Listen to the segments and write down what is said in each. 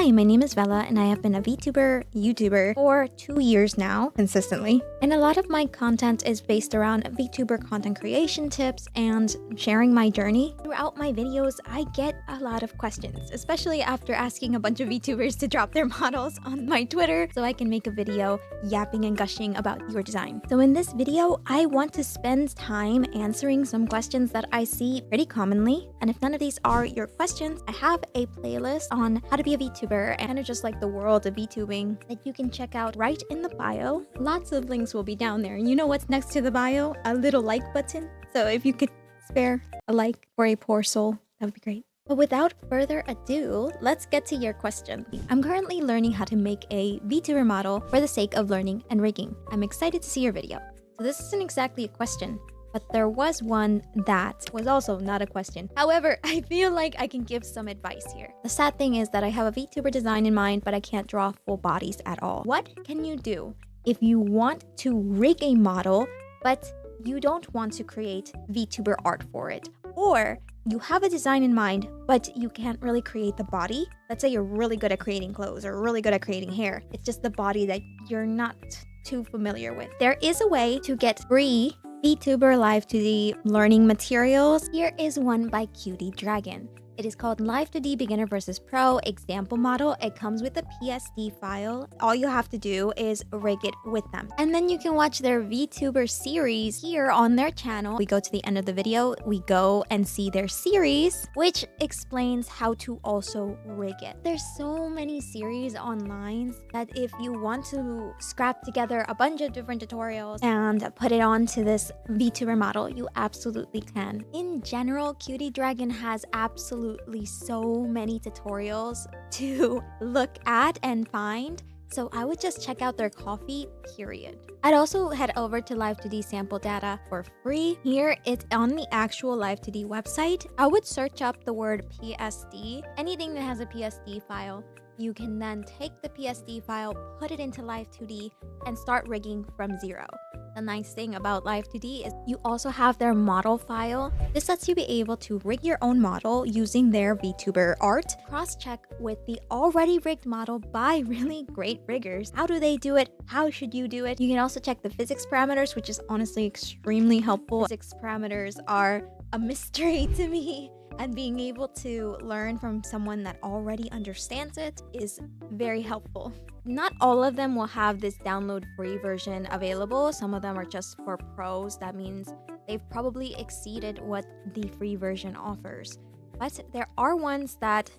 Hi, my name is Vela and I have been a VTuber YouTuber for 2 years now, consistently. And a lot of my content is based around VTuber content creation tips and sharing my journey. Throughout my videos, I get a lot of questions, especially after asking a bunch of VTubers to drop their models on my Twitter so I can make a video yapping and gushing about your design. So in this video, I want to spend time answering some questions that I see pretty commonly. And if none of these are your questions, I have a playlist on how to be a VTuber and kind of just like the world of VTubing that you can check out right in the bio. Lots of links will be down there. And you know what's next to the bio? A little like button. So if you could spare a like for a poor soul, that would be great. But without further ado, let's get to your question. I'm currently learning how to make a VTuber model for the sake of learning and rigging. I'm excited to see your video. So this isn't exactly a question, but there was one that was also not a question. However, I feel like I can give some advice here. The sad thing is that I have a VTuber design in mind, but I can't draw full bodies at all. What can you do if you want to rig a model, but you don't want to create VTuber art for it? Or you have a design in mind, but you can't really create the body. Let's say you're really good at creating clothes or really good at creating hair. It's just the body that you're not too familiar with. There is a way to get free VTuber Live 2D learning materials. Here is one by Cutie Dragon. It is called Live 2D Beginner vs Pro Example Model. It comes with a PSD file. All you have to do is rig it with them. And then you can watch their VTuber series here on their channel. We go to the end of the video, we go and see their series, which explains how to also rig it. There's so many series online that if you want to scrap together a bunch of different tutorials and put it onto this VTuber model, you absolutely can. In general, Cutie Dragon has absolutely so many tutorials to look at and find, so I would just check out their coffee, period. I'd also head over to Live 2D sample data for free. Here it's on the actual Live 2D website. I would search up the word PSD, anything that has a PSD file. You can then take the PSD file, put it into Live 2D, and start rigging from zero. The nice thing about Live 2D is you also have their model file. This lets you be able to rig your own model using their VTuber art. Cross-check with the already rigged model by really great riggers. How do they do it? How should you do it? You can also check the physics parameters, which is honestly extremely helpful. Physics parameters are a mystery to me, and being able to learn from someone that already understands it is very helpful. Not all of them will have this download free version available. Some of them are just for pros. That means they've probably exceeded what the free version offers. But there are ones that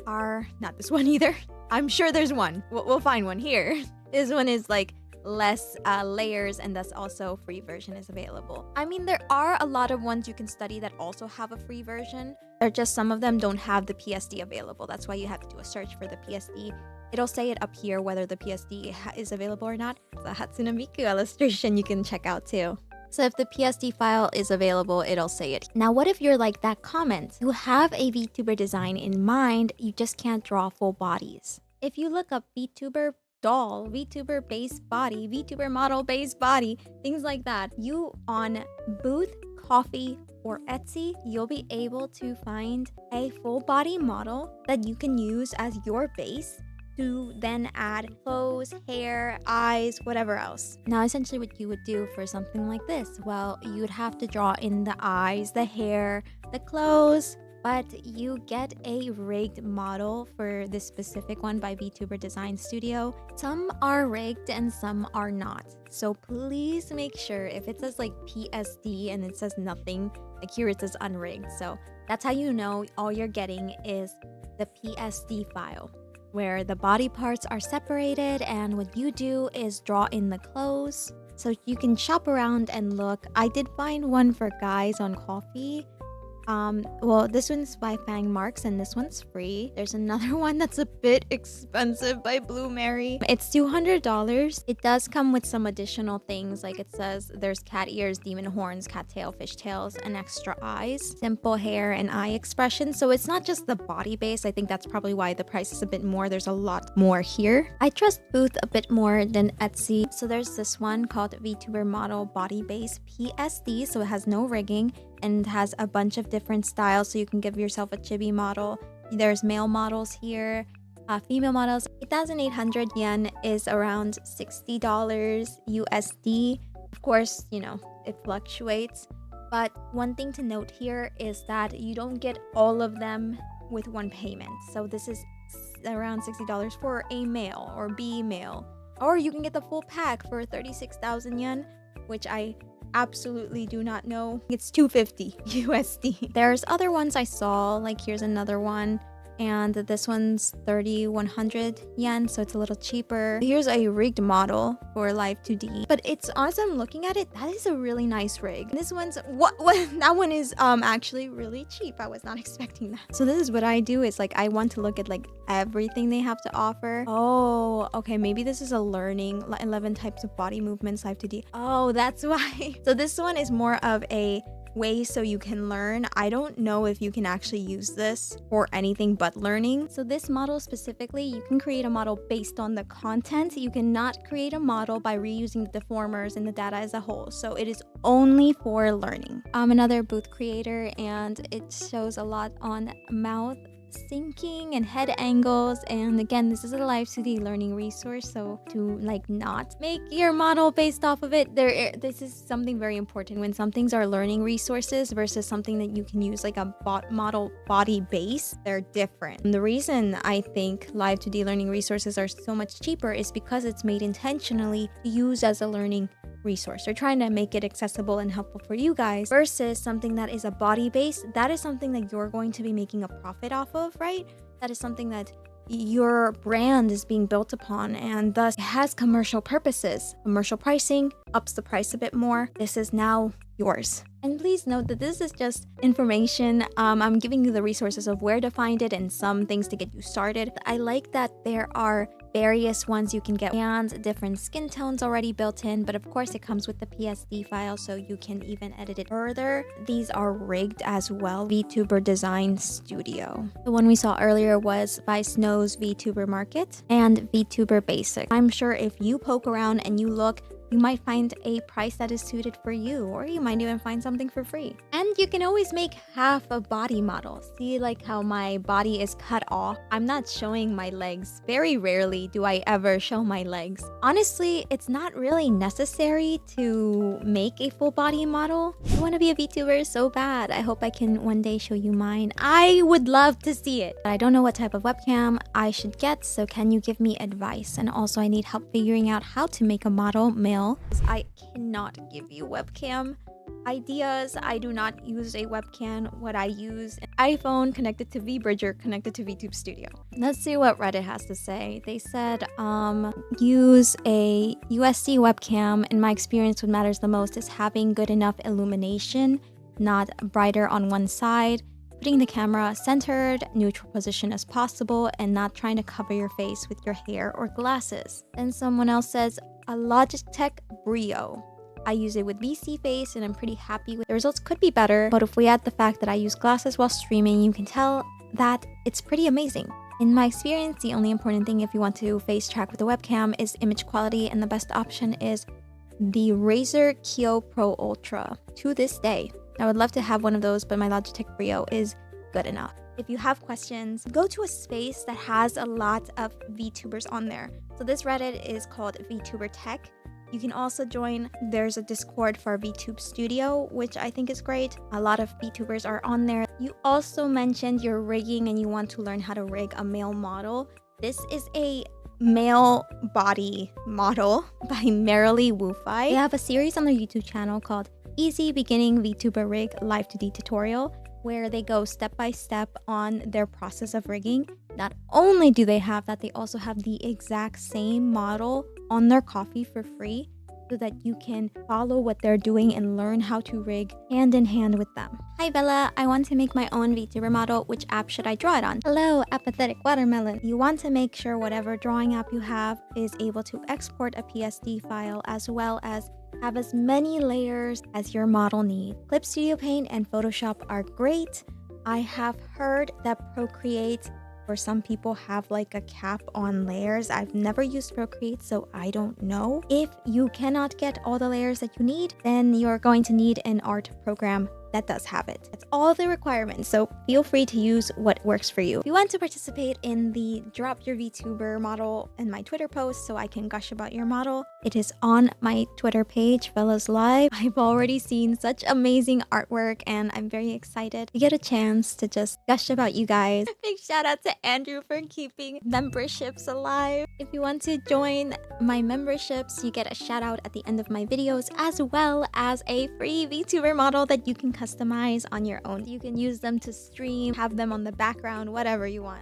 are not this one either. I'm sure there's one. We'll find one here. This one is like less layers, and thus also free version is available. I mean, there are a lot of ones you can study that also have a free version. They're just some of them don't have the PSD available. That's why you have to do a search for the PSD. It'll say it up here whether the PSD is available or not. The Hatsune Miku illustration you can check out too. So if the PSD file is available, it'll say it. Now, what if you're like that comment? You have a VTuber design in mind, you just can't draw full bodies. If you look up VTuber doll, VTuber base body, VTuber model base body, things like that, you on Booth, Coffee, or Etsy, you'll be able to find a full body model that you can use as your base to then add clothes, hair, eyes, whatever else. Now, essentially what you would do for something like this, well, you'd have to draw in the eyes, the hair, the clothes, but you get a rigged model for this specific one by VTuber Design Studio. Some are rigged and some are not. So please make sure if it says like PSD and it says nothing, like here it says unrigged. So that's how you know all you're getting is the PSD file, where the body parts are separated, and what you do is draw in the clothes. So you can shop around and look. I did find one for guys on Coffee. Well, this one's by Fang Marks and this one's free. There's another one that's a bit expensive by Blue Mary. It's $200. It does come with some additional things, like it says there's cat ears, demon horns, cat tail, fish tails, and extra eyes, simple hair and eye expression. So it's not just the body base. I think that's probably why the price is a bit more. There's a lot more here. I trust Booth a bit more than Etsy. So there's this one called VTuber Model Body Base PSD. So it has no rigging and has a bunch of different styles, so you can give yourself a chibi model. There's male models here, female models. 8,800 yen is around $60 USD. Of course, you know, it fluctuates. But one thing to note here is that you don't get all of them with one payment. So this is around $60 for a male or B male. Or you can get the full pack for 36,000 yen, which I absolutely do not know. It's 250 USD. There's other ones I saw, like here's another one. And this one's 3,100 yen, so it's a little cheaper. Here's a rigged model for Live 2D, but it's, as I'm looking at it, that is a really nice rig. This one's what that one is actually really cheap. I was not expecting that. So this is what I do, is like I want to look at like everything they have to offer. Oh, okay, maybe this is a learning 11 types of body movements Live 2D. Oh, that's why. So this one is more of a way so you can learn. I don't know if you can actually use this for anything but learning. So this model specifically, you can create a model based on the content. You cannot create a model by reusing the deformers and the data as a whole. So it is only for learning. I'm another booth creator, and it shows a lot on mouth syncing and head angles. And again, this is a Live 2D learning resource, so to like not make your model based off of it, this is something very important. When some things are learning resources versus something that you can use like a model body base, they're different. And the reason I think Live 2D learning resources are so much cheaper is because it's made intentionally to use as a learning resource. They're trying to make it accessible and helpful for you guys, versus something that is a body base. That is something that you're going to be making a profit off of, right? That is something that your brand is being built upon, and thus it has commercial purposes. Commercial pricing ups the price a bit more. This is now yours. And please note that this is just information. I'm giving you the resources of where to find it and some things to get you started. I like that there are various ones you can get and different skin tones already built in, but of course it comes with the PSD file, so you can even edit it further. These are rigged as well. VTuber Design Studio. The one we saw earlier was by Snow's VTuber Market and VTuber Basic. I'm sure if you poke around and you look, you might find a price that is suited for you, or you might even find something for free. And you can always make half a body model. See like how my body is cut off? I'm not showing my legs. Very rarely do I ever show my legs. Honestly, it's not really necessary to make a full body model. I want to be a VTuber so bad. I hope I can one day show you mine. I would love to see it. But I don't know what type of webcam I should get, so can you give me advice? And also I need help figuring out how to make a model male. I cannot give you webcam ideas. I do not use a webcam. What I use, an iPhone connected to VBridger, connected to VTube Studio. Let's see what Reddit has to say. They said, use a USD webcam. In my experience, what matters the most is having good enough illumination, not brighter on one side, putting the camera centered, neutral position as possible, and not trying to cover your face with your hair or glasses. Then someone else says, a Logitech Brio. I use it with VC face and I'm pretty happy with the results. Could be better, but if we add the fact that I use glasses while streaming, you can tell that it's pretty amazing. In my experience, the only important thing if you want to face track with a webcam is image quality, and the best option is the Razer Kyo Pro Ultra. To this day, I would love to have one of those, but my Logitech Brio is good enough. If you have questions, go to a space that has a lot of VTubers on there. So this Reddit is called VTuber Tech. You can also join, there's a Discord for VTube Studio, which I think is great. A lot of VTubers are on there. You also mentioned you're rigging and you want to learn how to rig a male model. This is a male body model by Merrily Woofy. They have a series on their YouTube channel called Easy Beginning VTuber Rig Live 2D Tutorial, where they go step by step on their process of rigging. Not only do they have that, they also have the exact same model on their coffee for free, so that you can follow what they're doing and learn how to rig hand in hand with them. Hi Vela, I want to make my own VTuber model. Which app should I draw it on? Hello, apathetic watermelon. You want to make sure whatever drawing app you have is able to export a PSD file, as well as have as many layers as your model needs. Clip Studio Paint and Photoshop are great. I have heard that Procreate, for some people, have like a cap on layers. I've never used Procreate, so I don't know. If you cannot get all the layers that you need, then you're going to need an art program that does have it. That's all the requirements, so feel free to use what works for you. If you want to participate in the Drop Your VTuber Model in my Twitter post so I can gush about your model, it is on my Twitter page, Vela's Live. I've already seen such amazing artwork and I'm very excited to get a chance to just gush about you guys. Big shout out to Andrew for keeping memberships alive. If you want to join my memberships, you get a shout out at the end of my videos, as well as a free VTuber model that you can customize on your own. You can use them to stream, have them on the background, whatever you want.